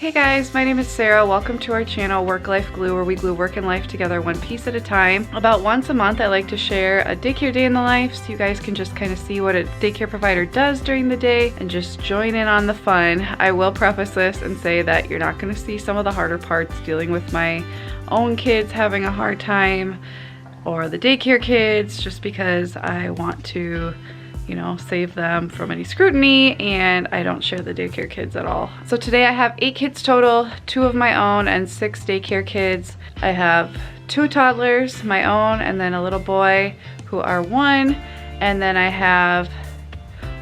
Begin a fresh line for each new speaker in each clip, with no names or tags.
Hey guys, my name is Sarah. Welcome to our channel, Work Life Glue, where we glue work and life together one piece at a time. About once a month, I like to share a daycare day in the life so you guys can just kind of see what a daycare provider does during the day and just join in on the fun. I will preface this and say that you're not going to see some of the harder parts dealing with my own kids having a hard time or the daycare kids, just because I want to save them from any scrutiny, and I don't share the daycare kids at all. So today I have 8 kids total, 2 of my own and 6 daycare kids. I have 2 toddlers, my own, and then a little boy who are 1, and then I have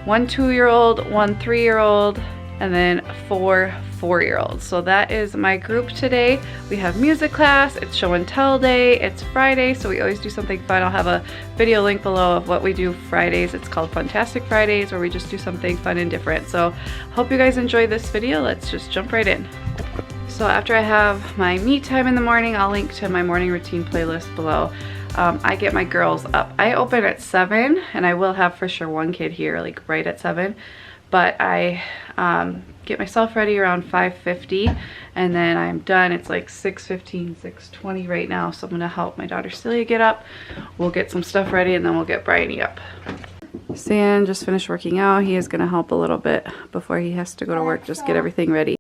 1 2-year-old, 1 3-year-old, and then 4 4-year-olds. So that is my group today. We have music class, it's show and tell day, it's Friday, so we always do something fun. I'll have a video link below of what we do Fridays. It's called Fantastic Fridays, where we just do something fun and different. So hope you guys enjoy this video. Let's just jump right in. So after I have my me time in the morning, I'll link to my morning routine playlist below. I get my girls up. I open at 7, and I will have for sure 1 kid here like right at 7. But I get myself ready around 5:50, and then I'm done. It's like 6:15, 6:20 right now, so I'm gonna help my daughter Celia get up. We'll get some stuff ready, and then we'll get Bryony up. Sam just finished working out. He is gonna help a little bit before he has to go to work, just get everything ready.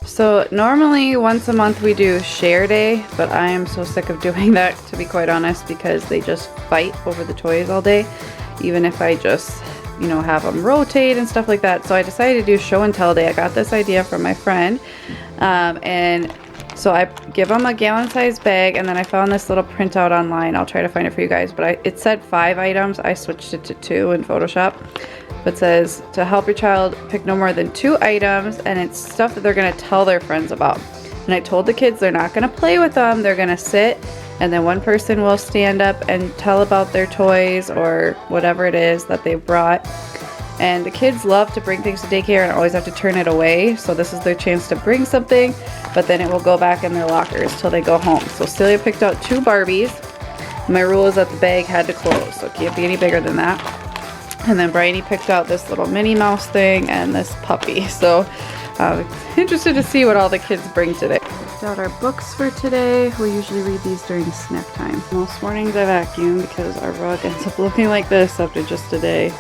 So normally once a month we do share day, but I am so sick of doing that, to be quite honest, because they just fight over the toys all day, even if I just, have them rotate and stuff like that. So I decided to do show and tell day. I got this idea from my friend, and so I give them a gallon-sized bag, and then I found this little printout online. I'll try to find it for you guys, but it said 5 items. I switched it to 2 in Photoshop. It says to help your child pick no more than 2 items, and it's stuff that they're going to tell their friends about. And I told the kids they're not going to play with them, they're going to sit, and then one person will stand up and tell about their toys or whatever it is that they brought. And the kids love to bring things to daycare and always have to turn it away, so this is their chance to bring something, but then it will go back in their lockers till they go home. So Celia picked out 2 Barbies. My rule is that the bag had to close, so it can't be any bigger than that. And then Bryony picked out this little Minnie Mouse thing and this puppy. So interested to see what all the kids bring today. Picked out our books for today. We usually read these during snack time. Most mornings I vacuum because our rug ends up looking like this after just a day.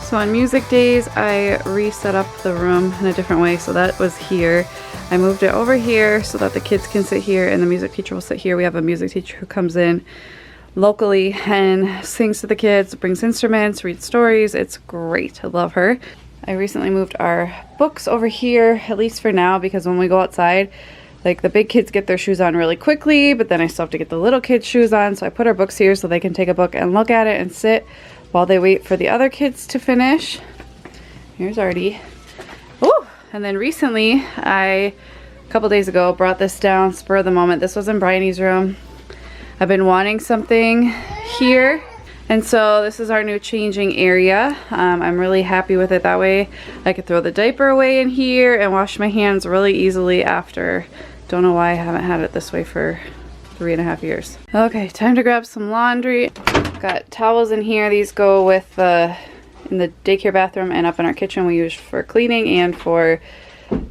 So on music days, I reset up the room in a different way. So that was here. I moved it over here so that the kids can sit here and the music teacher will sit here. We have a music teacher who comes in locally and sings to the kids, brings instruments, reads stories. It's great. I love her. I recently moved our books over here, at least for now, because when we go outside, like the big kids get their shoes on really quickly, but then I still have to get the little kids' shoes on. So I put our books here so they can take a book and look at it and sit while they wait for the other kids to finish. Here's Artie. Oh, and then recently, a couple days ago, brought this down, spur of the moment. This was in Bryony's room. I've been wanting something here, and so this is our new changing area. I'm really happy with it. That way I could throw the diaper away in here and wash my hands really easily after. Don't know why I haven't had it this way for 3.5 years. Okay, time to grab some laundry. Got towels in here. These go with in the daycare bathroom and up in our kitchen. We use for cleaning and for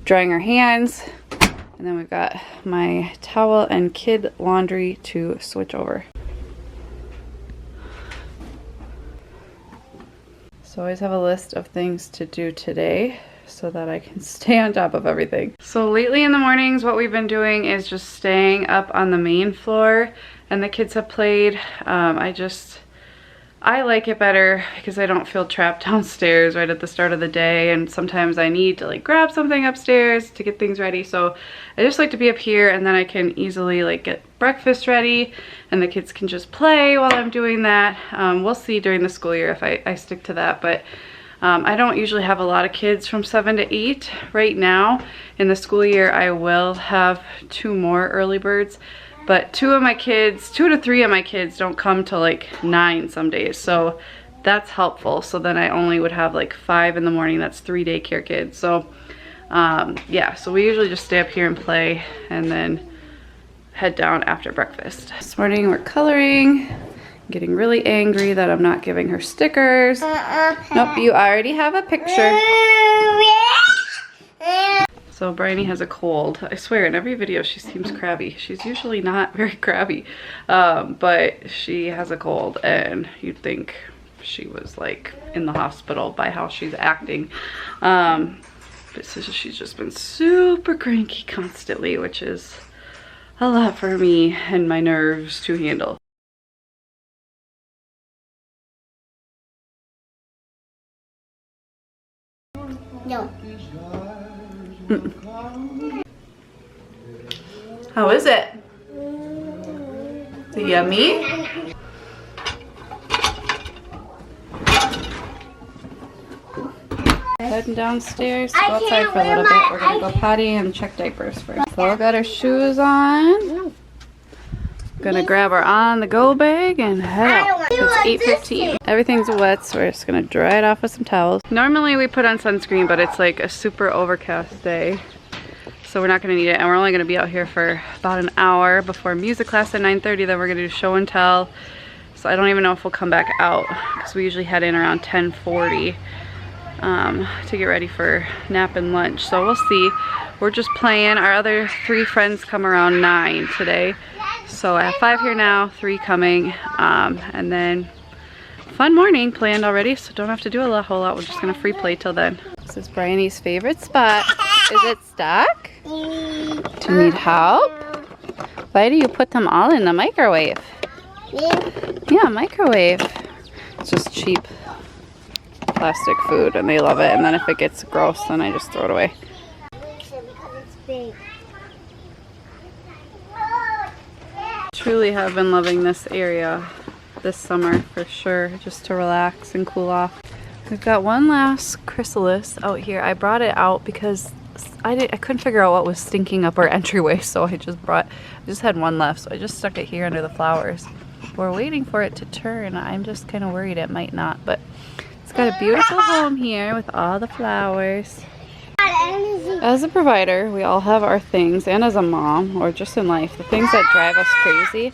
drying our hands. And then we've got my towel and kid laundry to switch over. So I always have a list of things to do today so that I can stay on top of everything. So lately in the mornings, what we've been doing is just staying up on the main floor, and the kids have played. I like it better because I don't feel trapped downstairs right at the start of the day, and sometimes I need to like grab something upstairs to get things ready. So I just like to be up here, and then I can easily like get breakfast ready and the kids can just play while I'm doing that. We'll see during the school year if I stick to that, but I don't usually have a lot of kids from 7 to 8 right now. In the school year I will have 2 more early birds, but 2 to 3 of my kids don't come till like 9 some days, so that's helpful. So then I only would have like 5 in the morning. That's 3 daycare kids. So yeah, so we usually just stay up here and play and then head down after breakfast. This morning we're coloring. Getting really angry that I'm not giving her stickers. Nope, you already have a picture. So Bryony has a cold. I swear, in every video she seems crabby. She's usually not very crabby, but she has a cold, and you'd think she was like in the hospital by how she's acting. But so she's just been super cranky constantly, which is a lot for me and my nerves to handle.
No.
How is it? Is it yummy? Heading downstairs to go outside for a little bit. We're gonna go potty and check diapers first. So got our shoes on. Gonna grab our on-the-go bag and head out. It's 8:15. Everything's wet, so we're just gonna dry it off with some towels. Normally we put on sunscreen, but it's like a super overcast day, so we're not gonna need it. And we're only gonna be out here for about an hour before music class at 9:30. Then we're gonna do show and tell. So I don't even know if we'll come back out, because we usually head in around 10:40 to get ready for nap and lunch. So we'll see. We're just playing. Our other 3 friends come around 9 today. So I have 5 here now, 3 coming, and then fun morning planned already, so don't have to do a whole lot. We're just gonna free play till then. This is Bryony's favorite spot. Is it stuck? Do you need help? Why do you put them all in the microwave? Yeah, microwave. It's just cheap plastic food and they love it, and then if it gets gross, then I just throw it away.
Because it's big.
Truly have been loving this area this summer for sure, just to relax and cool off. We've got one last chrysalis out here. I brought it out because I couldn't figure out what was stinking up our entryway, so I just had one left, so I just stuck it here under the flowers. We're waiting for it to turn. I'm just kind of worried it might not, but it's got a beautiful home here with all the flowers. As a provider, we all have our things, and as a mom, or just in life, the things that drive us crazy.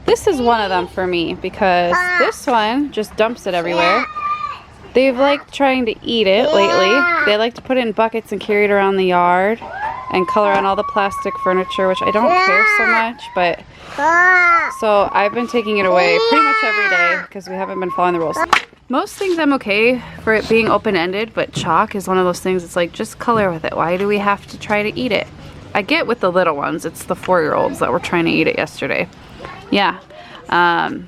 This is one of them for me, because this one just dumps it everywhere. They've liked trying to eat it lately. They like to put it in buckets and carry it around the yard and color on all the plastic furniture, which I don't care so much, but so I've been taking it away pretty much every day because we haven't been following the rules. Most things I'm okay for it being open-ended, but chalk is one of those things. It's like, just color with it. Why do we have to try to eat it? I get with the little ones. It's the 4-year-olds that were trying to eat it yesterday. Yeah. And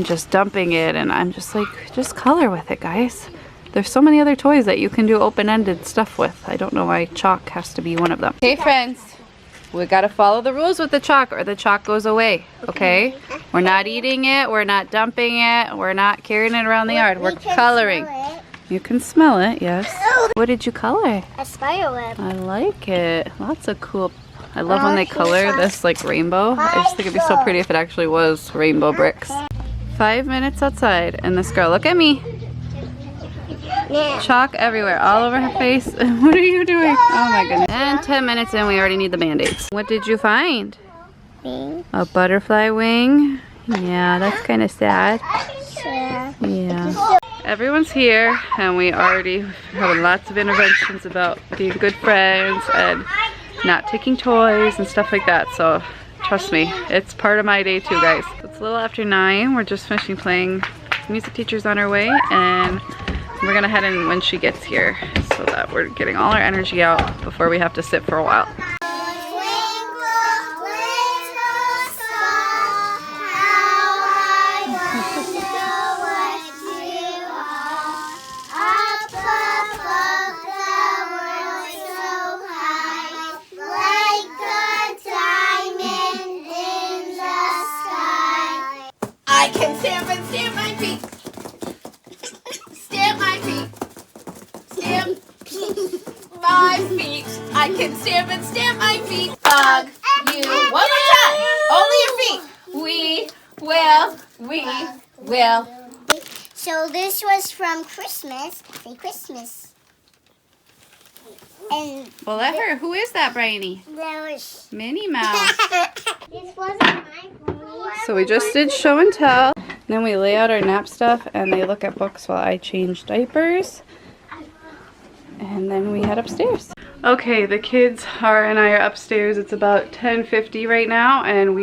just dumping it, and I'm just like, just color with it, guys. There's so many other toys that you can do open-ended stuff with. I don't know why chalk has to be one of them. Okay, friends. We gotta follow the rules with the chalk, or the chalk goes away, okay? We're not eating it, we're not dumping it, we're not carrying it around the yard. We're coloring. You can smell it, yes. What did you color?
A spider web.
I like it. Lots of cool. I love when they color this like rainbow. I just think it'd be so pretty if it actually was rainbow bricks. 5 minutes outside, and this girl, look at me. Chalk everywhere, all over her face. What are you doing? Oh my goodness. And 10 minutes in, we already need the band-aids. What did you find?
Wing.
A butterfly wing? Yeah, that's kind of sad. Yeah. Everyone's here, and we already have lots of interventions about being good friends and not taking toys and stuff like that. So trust me, it's part of my day too, guys. It's a little after 9. We're just finishing playing. Music teacher's on her way, and we're gonna head in when she gets here so that we're getting all our energy out before we have to sit for a while.
I can stamp and stamp my feet. Stamp my feet. Stamp my feet. I can stamp and stamp my feet. Hug you. One more time. Only your feet. We will.
So this was from Christmas. Say Christmas. And
Well, let her. Who is that, Bryony?
there was
Minnie Mouse.
this wasn't my pony.
So we just did show and tell. Then we lay out our nap stuff and they look at books while I change diapers. And then we head upstairs. Okay, the kids and I are upstairs. It's about 10:50 right now and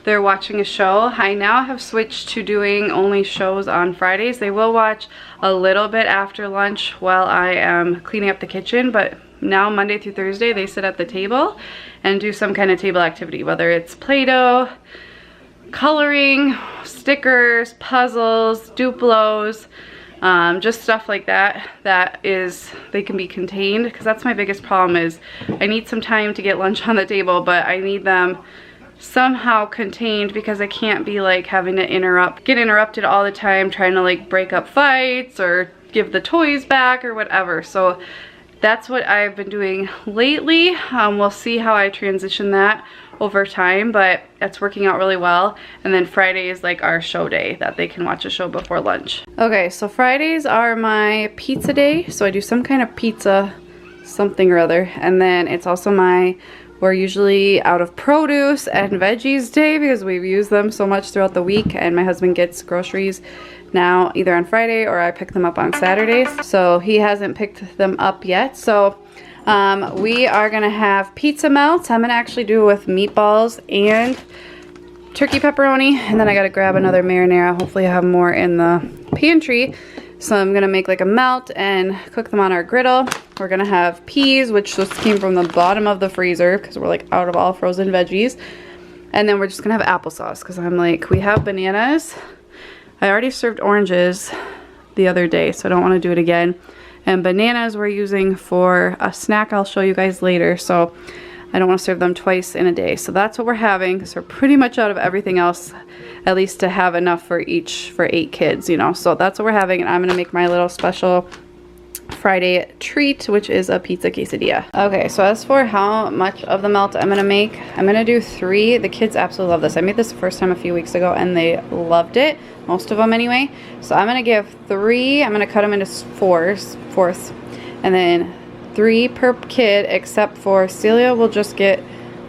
they're watching a show. I now have switched to doing only shows on Fridays. They will watch a little bit after lunch while I am cleaning up the kitchen, but now Monday through Thursday they sit at the table and do some kind of table activity, whether it's Play-Doh, coloring, stickers, puzzles, Duplos, just stuff like that. They can be contained, because that's my biggest problem is I need some time to get lunch on the table, but I need them somehow contained because I can't be like having to get interrupted all the time trying to like break up fights or give the toys back or whatever. So that's what I've been doing lately. We'll see how I transition that over time, but that's working out really well. And then Friday is like our show day that they can watch a show before lunch. Okay, so Fridays are my pizza day. So I do some kind of pizza, something or other. And then it's also we're usually out of produce and veggies day because we've used them so much throughout the week, and my husband gets groceries now either on Friday or I pick them up on Saturdays. So he hasn't picked them up yet. So we are gonna have pizza melts. I'm gonna actually do it with meatballs and turkey pepperoni, and then I gotta grab another marinara. Hopefully I have more in the pantry. So I'm gonna make like a melt and cook them on our griddle. We're gonna have peas, which just came from the bottom of the freezer because we're like out of all frozen veggies. And then we're just gonna have applesauce because I'm like, we have bananas. I already served oranges the other day, so I don't wanna do it again. And bananas we're using for a snack I'll show you guys later. So I don't wanna serve them twice in a day. So that's what we're having because we're pretty much out of everything else, at least to have enough for 8 kids, you know. So that's what we're having, and I'm gonna make my little special Friday treat, which is a pizza quesadilla. Okay, so as for how much of the melt I'm gonna make, I'm gonna do 3. The kids absolutely love this. I made this the first time a few weeks ago and they loved it, most of them anyway. So I'm gonna give 3, I'm gonna cut them into fourths, and then 3 per kid, except for Celia will just get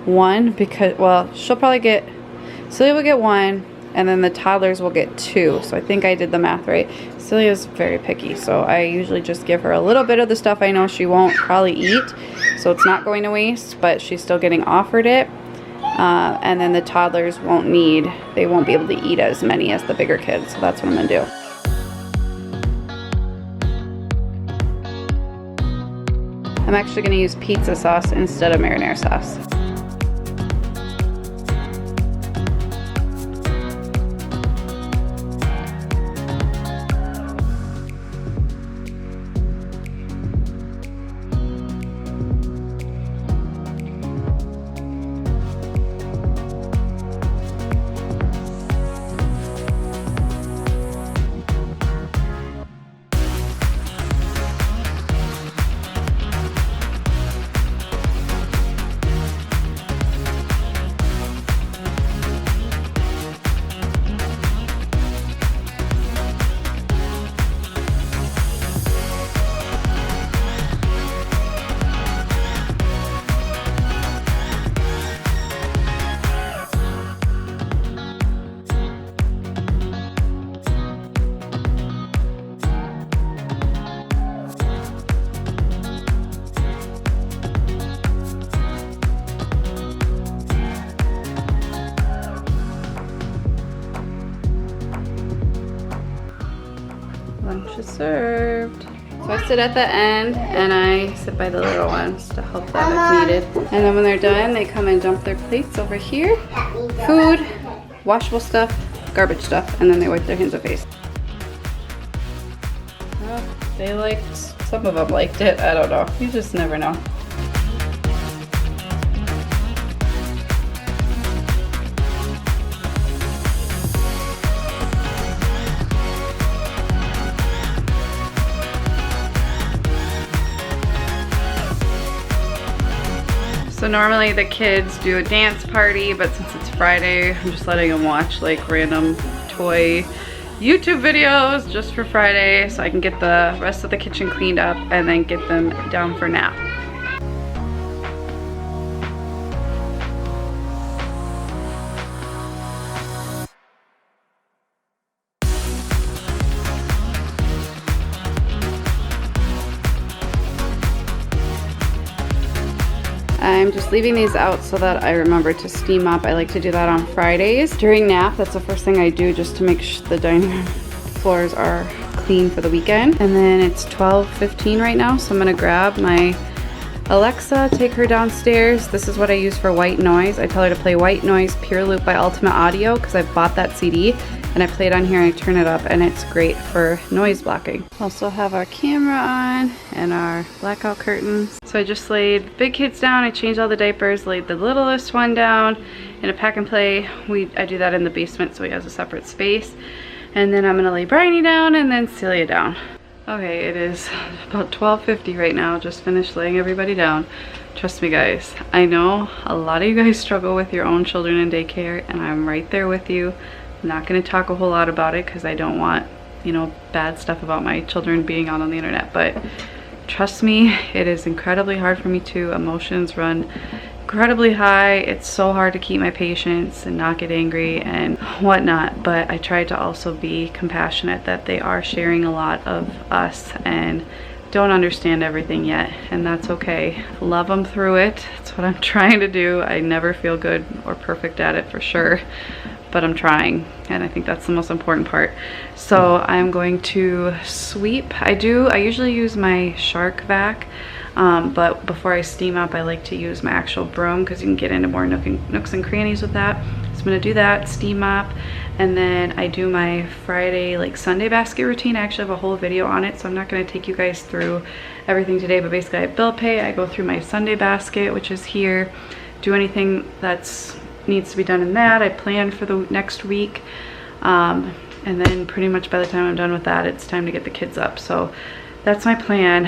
1 because, well, Celia will get 1, and then the toddlers will get 2. So I think I did the math right. Celia's very picky, so I usually just give her a little bit of the stuff I know she won't probably eat, so it's not going to waste, but she's still getting offered it. And then the toddlers they won't be able to eat as many as the bigger kids, so that's what I'm gonna do. I'm actually gonna use pizza sauce instead of marinara sauce. Lunch is served. So I sit at the end and I sit by the little ones to help them if needed. And then when they're done, they come and dump their plates over here. Food, washable stuff, garbage stuff, and then they wipe their hands and face. Well, some of them liked it, I don't know. You just never know. So normally the kids do a dance party, but since it's Friday, I'm just letting them watch like random toy YouTube videos just for Friday so I can get the rest of the kitchen cleaned up and then get them down for nap. I'm just leaving these out so that I remember to steam up. I like to do that on Fridays. During nap, that's the first thing I do just to make sure the dining room floors are clean for the weekend. And then it's 12:15 right now, so I'm gonna grab my Alexa, take her downstairs. This is what I use for white noise. I tell her to play White Noise Pure Loop by Ultimate Audio because I bought that CD and I play it on here and I turn it up and it's great for noise blocking. Also have our camera on and our blackout curtains. So I just laid the big kids down, I changed all the diapers, laid the littlest one down in a pack and play. I do that in the basement so he has a separate space. And then I'm gonna lay Bryony down and then Celia down. Okay, it is about 12:50 right now. Just finished laying everybody down. Trust me guys, I know a lot of you guys struggle with your own children in daycare and I'm right there with you. I'm not going to talk a whole lot about it because I don't want, you know, bad stuff about my children being out on the internet, but trust me, it is incredibly hard for me too. Emotions run incredibly high. It's so hard to keep my patience and not get angry and whatnot, but I try to also be compassionate that they are sharing a lot of us and don't understand everything yet, and that's okay. Love them through it. That's what I'm trying to do. I never feel good or perfect at it for sure, but I'm trying, and I think that's the most important part. So I'm going to sweep. I usually use my Shark vac, but before I steam up, I like to use my actual broom because you can get into more nooks and crannies with that. So I'm gonna do that, steam up, and then I do my Friday, like Sunday basket routine. I actually have a whole video on it, so I'm not gonna take you guys through everything today, but basically I bill pay, I go through my Sunday basket, which is here, do anything that's needs to be done in that. I plan for the next week, and then pretty much by the time I'm done with that, it's time to get the kids up. So that's my plan.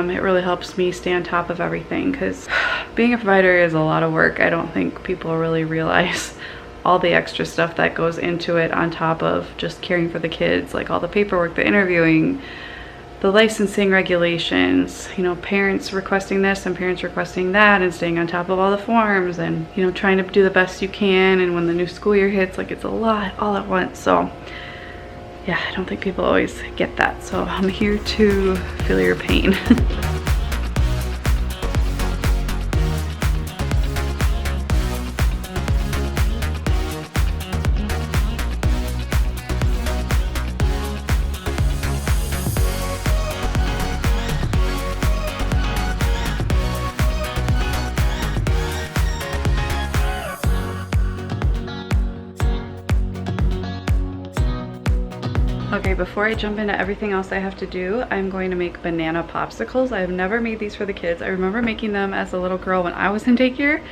It really helps me stay on top of everything because being a provider is a lot of work. I don't think people really realize all the extra stuff that goes into it on top of just caring for the kids, like all the paperwork, the interviewing, the licensing regulations, you know, parents requesting this and parents requesting that, and staying on top of all the forms, and, you know, trying to do the best you can. And when the new school year hits, like, it's a lot all at once. So yeah, I don't think people always get that. So I'm here to feel your pain. Okay, before I jump into everything else I have to do, I'm going to make banana popsicles. I have never made these for the kids. I remember making them as a little girl when I was in daycare,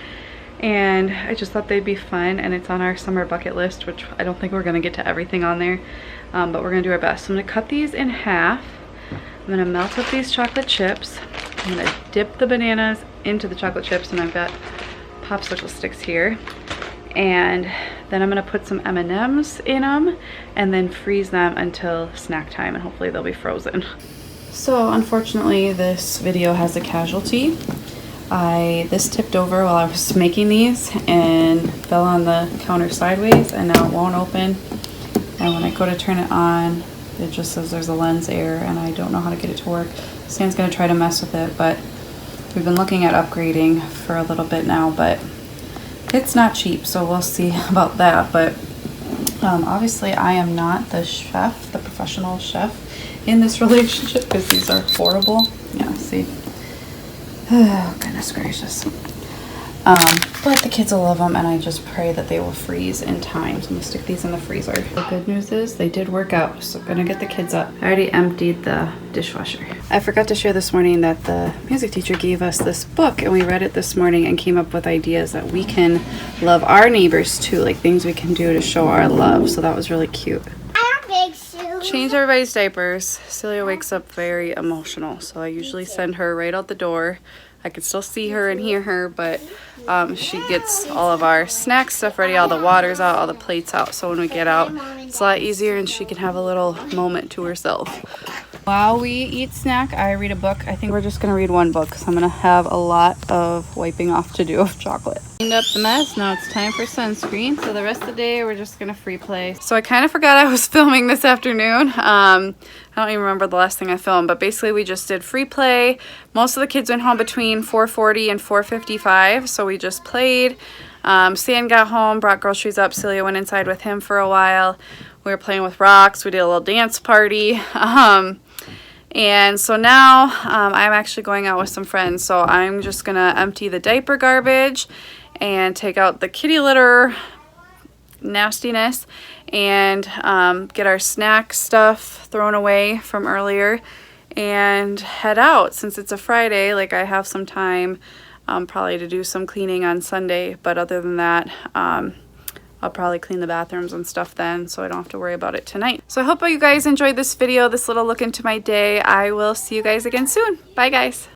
and I just thought they'd be fun, and it's on our summer bucket list, which I don't think we're gonna get to everything on there, but we're gonna do our best. So I'm gonna cut these in half. I'm gonna melt up these chocolate chips. I'm gonna dip the bananas into the chocolate chips, and I've got popsicle sticks here. And then I'm gonna put some M&Ms in them and then freeze them until snack time, and hopefully they'll be frozen. So unfortunately this video has a casualty. This tipped over while I was making these and fell on the counter sideways, and now it won't open. And when I go to turn it on, it just says there's a lens error and I don't know how to get it to work. Sam's gonna try to mess with it, but we've been looking at upgrading for a little bit now, but it's not cheap, so we'll see about that. But obviously I am not the chef, the professional chef in this relationship, because these are horrible. Yeah, see. Oh, goodness gracious. But the kids will love them, and I just pray that they will freeze in time. So I'm gonna stick these in the freezer. The good news is they did work out, so I'm gonna get the kids up. I already emptied the dishwasher. I forgot to share this morning that the music teacher gave us this book, and we read it this morning and came up with ideas that we can love our neighbors too, like things we can do to show our love. So that was really cute. Change everybody's diapers. Celia wakes up very emotional, so I usually send her right out the door. I can still see her and hear her, but she gets all of our snack stuff ready, all the water's out, all the plates out, so when we get out it's a lot easier and she can have a little moment to herself. While we eat snack, I read a book. I think we're just gonna read one book because I'm gonna have a lot of wiping off to do of chocolate. Cleaned up the mess, now it's time for sunscreen. So the rest of the day we're just gonna free play. So I kind of forgot I was filming this afternoon. I don't even remember the last thing I filmed, but basically we just did free play. Most of the kids went home between 4:40 and 4:55, so we just played. Stan got home, brought groceries up. Celia went inside with him for a while. We were playing with rocks. We did a little dance party. And so now I'm actually going out with some friends. So I'm just going to empty the diaper garbage and take out the kitty litter nastiness and get our snack stuff thrown away from earlier and head out. Since it's a Friday, like I have some time probably to do some cleaning on Sunday. But other than that, I'll probably clean the bathrooms and stuff then, so I don't have to worry about it tonight. So I hope you guys enjoyed this video, this little look into my day. I will see you guys again soon. Bye guys.